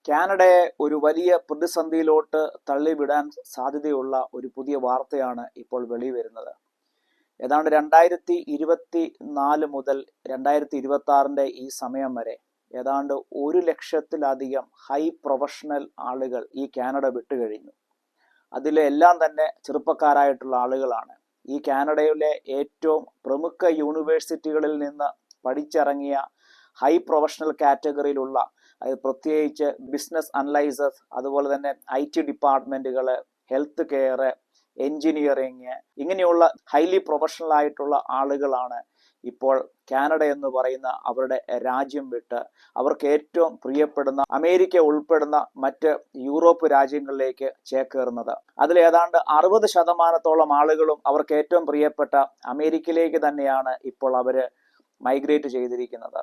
കാനഡയെ ഒരു വലിയ പ്രതിസന്ധിയിലോട്ട് തള്ളിവിടാൻ സാധ്യതയുള്ള ഒരു പുതിയ വാർത്തയാണ് ഇപ്പോൾ വെളിവരുന്നത്. ഏതാണ്ട് 2024 മുതൽ 2026 ഈ സമയം വരെ ഏതാണ്ട് 1 ലക്ഷത്തിലധികം ഹൈ പ്രൊഫഷണൽ ആളുകൾ ഈ കാനഡ വിട്ടുകഴിഞ്ഞു. അതിലെല്ലാം തന്നെ ചെറുപ്പക്കാരായിട്ടുള്ള ആളുകളാണ്. ഈ കാനഡയിലെ ഏറ്റവും പ്രമുഖ യൂണിവേഴ്സിറ്റികളിൽ നിന്ന് പഠിച്ചിറങ്ങിയ ഹൈ പ്രൊഫഷണൽ കാറ്റഗറിയിലുള്ള, പ്രത്യേകിച്ച് ബിസിനസ് അനലൈസേഴ്സ്, അതുപോലെ തന്നെ IT ഡിപ്പാർട്ട്മെന്റുകൾ, ഹെൽത്ത് കെയർ, എൻജിനീയറിങ്, ഇങ്ങനെയുള്ള ഹൈലി പ്രൊഫഷണൽ ആയിട്ടുള്ള ആളുകളാണ് ഇപ്പോൾ കാനഡ എന്ന് പറയുന്ന അവരുടെ രാജ്യം വിട്ട് അവർക്ക് ഏറ്റവും പ്രിയപ്പെടുന്ന അമേരിക്ക ഉൾപ്പെടുന്ന മറ്റ് യൂറോപ്പ് രാജ്യങ്ങളിലേക്ക് ചേക്കേറുന്നത്. അതിൽ ഏതാണ്ട് 60% ആളുകളും അവർക്ക് ഏറ്റവും പ്രിയപ്പെട്ട അമേരിക്കയിലേക്ക് തന്നെയാണ് ഇപ്പോൾ അവർ മൈഗ്രേറ്റ് ചെയ്തിരിക്കുന്നത്.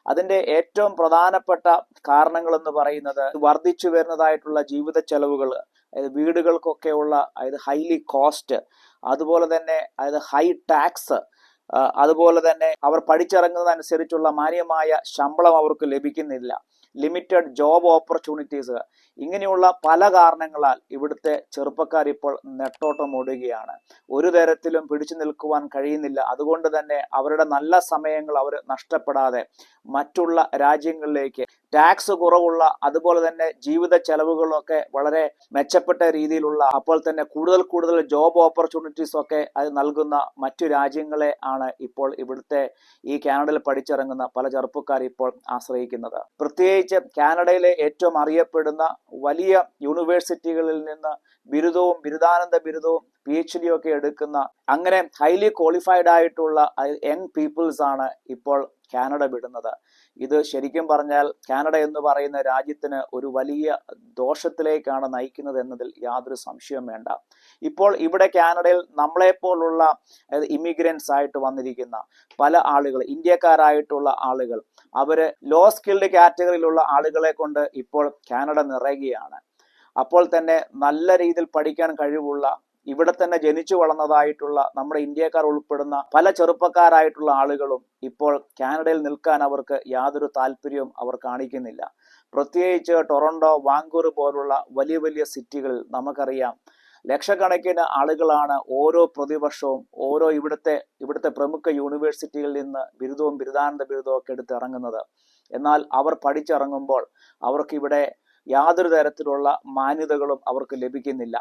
അതിൻ്റെ ഏറ്റവും പ്രധാനപ്പെട്ട കാരണങ്ങൾ എന്ന് പറയുന്നത് വർദ്ധിച്ചു വരുന്നതായിട്ടുള്ള ജീവിത ചെലവുകൾ, അതായത് വീടുകൾക്കൊക്കെയുള്ള ഹൈലി കോസ്റ്റ്, അതുപോലെ തന്നെ ഹൈ ടാക്സ്, അതുപോലെ തന്നെ അവർ പഠിച്ചിറങ്ങുന്നതനുസരിച്ചുള്ള മാന്യമായ ശമ്പളം അവർക്ക് ലഭിക്കുന്നില്ല, ലിമിറ്റഡ് ജോബ് ഓപ്പർച്യൂണിറ്റീസ്, ഇങ്ങനെയുള്ള പല കാരണങ്ങളാൽ ഇവിടുത്തെ ചെറുപ്പക്കാർ ഇപ്പോൾ നെട്ടോട്ടം ഓടുകയാണ്. ഒരു തരത്തിലും പിടിച്ചു നിൽക്കുവാൻ കഴിയുന്നില്ല. അതുകൊണ്ട് തന്നെ അവരുടെ നല്ല സമയങ്ങൾ അവർ നഷ്ടപ്പെടാതെ മറ്റുള്ള രാജ്യങ്ങളിലേക്ക്, ടാക്സ് കുറവുള്ള, അതുപോലെ തന്നെ ജീവിത ചെലവുകളൊക്കെ വളരെ മെച്ചപ്പെട്ട രീതിയിലുള്ള, അപ്പോൾ തന്നെ കൂടുതൽ ജോബ് ഓപ്പർച്യൂണിറ്റീസ് ഒക്കെ അത് നൽകുന്ന മറ്റു രാജ്യങ്ങളെ ആണ് ഇപ്പോൾ ഇവിടുത്തെ ഈ കാനഡയിൽ പഠിച്ചിറങ്ങുന്ന പല ചെറുപ്പക്കാർ ഇപ്പോൾ ആശ്രയിക്കുന്നത്. പ്രത്യേകിച്ച് കാനഡയിലെ ഏറ്റവും അറിയപ്പെടുന്ന വലിയ യൂണിവേഴ്സിറ്റികളിൽ നിന്ന് ബിരുദവും ബിരുദാനന്ത ബിരുദവും PhD ഒക്കെ എടുക്കുന്ന, അങ്ങനെ ഹൈലി ക്വാളിഫൈഡ് ആയിട്ടുള്ള യങ് പീപ്പിൾസ് ആണ് ഇപ്പോൾ കാനഡ വിടുന്നത്. ഇത് ശരിക്കും പറഞ്ഞാൽ കാനഡ എന്ന് പറയുന്ന രാജ്യത്തിന് ഒരു വലിയ ദോഷത്തിലേക്കാണ് നയിക്കുന്നത് എന്നതിൽ യാതൊരു സംശയവും വേണ്ട. ഇപ്പോൾ ഇവിടെ കാനഡയിൽ നമ്മളെപ്പോലുള്ള ഇമിഗ്രൻസ് ആയിട്ട് വന്നിരിക്കുന്ന പല ആളുകൾ, ഇന്ത്യക്കാരായിട്ടുള്ള ആളുകൾ, അവര് ലോ സ്കിൽഡ് കാറ്റഗറിയിലുള്ള ആളുകളെ കൊണ്ട് ഇപ്പോൾ കാനഡ നിറയുകയാണ്. അപ്പോൾ തന്നെ നല്ല രീതിയിൽ പഠിക്കാൻ കഴിവുള്ള, ഇവിടെ തന്നെ ജനിച്ചു വളർന്നതായിട്ടുള്ള നമ്മുടെ ഇന്ത്യക്കാർ ഉൾപ്പെടുന്ന പല ചെറുപ്പക്കാരായിട്ടുള്ള ആളുകളും ഇപ്പോൾ കാനഡയിൽ നിൽക്കാൻ അവർക്ക് യാതൊരു താല്പര്യവും അവർ കാണിക്കുന്നില്ല. പ്രത്യേകിച്ച് ടൊറന്റോ, വാങ്കൂർ പോലുള്ള വലിയ വലിയ സിറ്റികളിൽ നമുക്കറിയാം ലക്ഷക്കണക്കിന് ആളുകളാണ് ഓരോ പ്രതിവർഷവും ഇവിടുത്തെ പ്രമുഖ യൂണിവേഴ്സിറ്റികളിൽ നിന്ന് ബിരുദവും ബിരുദാനന്ത ബിരുദവും ഒക്കെ എടുത്ത് ഇറങ്ങുന്നത്. എന്നാൽ അവർ പഠിച്ചിറങ്ങുമ്പോൾ അവർക്കിവിടെ യാതൊരു തരത്തിലുള്ള മാന്യതകളും അവർക്ക് ലഭിക്കുന്നില്ല.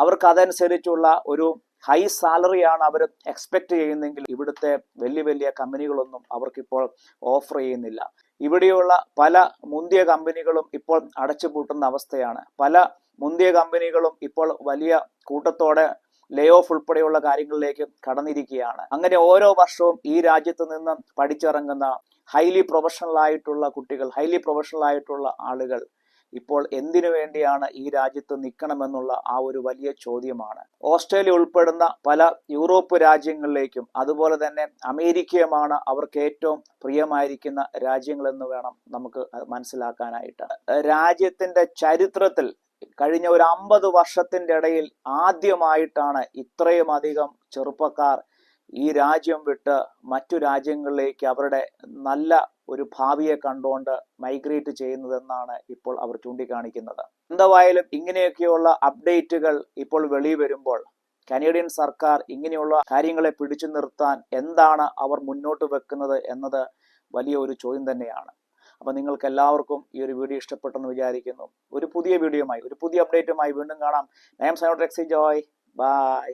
അവർക്ക് അതനുസരിച്ചുള്ള ഒരു ഹൈ സാലറിയാണ് അവർ എക്സ്പെക്ട് ചെയ്യുന്നെങ്കിൽ ഇവിടുത്തെ വലിയ വലിയ കമ്പനികളൊന്നും അവർക്കിപ്പോൾ ഓഫർ ചെയ്യുന്നില്ല. ഇവിടെയുള്ള പല മുന്തിയ കമ്പനികളും ഇപ്പോൾ അടച്ചുപൂട്ടുന്ന അവസ്ഥയാണ്. പല മുന്തിയ കമ്പനികളും ഇപ്പോൾ വലിയ കൂട്ടത്തോടെ ലേ ഓഫ് ഉൾപ്പെടെയുള്ള കാര്യങ്ങളിലേക്ക് കടന്നിരിക്കുകയാണ്. അങ്ങനെ ഓരോ വർഷവും ഈ രാജ്യത്ത് നിന്ന് പഠിച്ചിറങ്ങുന്ന ഹൈലി പ്രൊഫഷണൽ ആയിട്ടുള്ള കുട്ടികൾ, ഹൈലി പ്രൊഫഷണൽ ആയിട്ടുള്ള ആളുകൾ ഇപ്പോൾ എന്തിനു വേണ്ടിയാണ് ഈ രാജ്യത്ത് നിൽക്കണമെന്നുള്ള ആ ഒരു വലിയ ചോദ്യമാണ്. ഓസ്ട്രേലിയ ഉൾപ്പെടുന്ന പല യൂറോപ്പ് രാജ്യങ്ങളിലേക്കും അതുപോലെ തന്നെ അമേരിക്കയുമാണ് അവർക്ക് ഏറ്റവും പ്രിയമായിരിക്കുന്ന രാജ്യങ്ങളെന്ന് വേണം നമുക്ക് മനസ്സിലാക്കാനായിട്ട്. രാജ്യത്തിന്റെ ചരിത്രത്തിൽ കഴിഞ്ഞ ഒരു 50 വർഷത്തിന്റെ ഇടയിൽ ആദ്യമായിട്ടാണ് ഇത്രയും അധികം ചെറുപ്പക്കാർ ഈ രാജ്യം വിട്ട് മറ്റു രാജ്യങ്ങളിലേക്ക് അവരുടെ നല്ല ഒരു ഭാവിയെ കണ്ടുകൊണ്ട് മൈഗ്രേറ്റ് ചെയ്യുന്നതെന്നാണ് ഇപ്പോൾ അവർ ചൂണ്ടിക്കാണിക്കുന്നത്. എന്തായാലും ഇങ്ങനെയൊക്കെയുള്ള അപ്ഡേറ്റുകൾ ഇപ്പോൾ വെളിവരുമ്പോൾ കനേഡിയൻ സർക്കാർ ഇങ്ങനെയുള്ള കാര്യങ്ങളെ പിടിച്ചു നിർത്താൻ എന്താണ് അവർ മുന്നോട്ട് വെക്കുന്നത് എന്നത് വലിയ ഒരു ചോദ്യം തന്നെയാണ്. അപ്പോൾ നിങ്ങൾക്ക് എല്ലാവർക്കും ഈ ഒരു വീഡിയോ ഇഷ്ടപ്പെട്ടെന്ന് വിചാരിക്കുന്നു. ഒരു പുതിയ വീഡിയോയുമായി, ഒരു പുതിയ അപ്ഡേറ്റുമായി വീണ്ടും കാണാം. I am Sayonara Rexy Joy. Bye.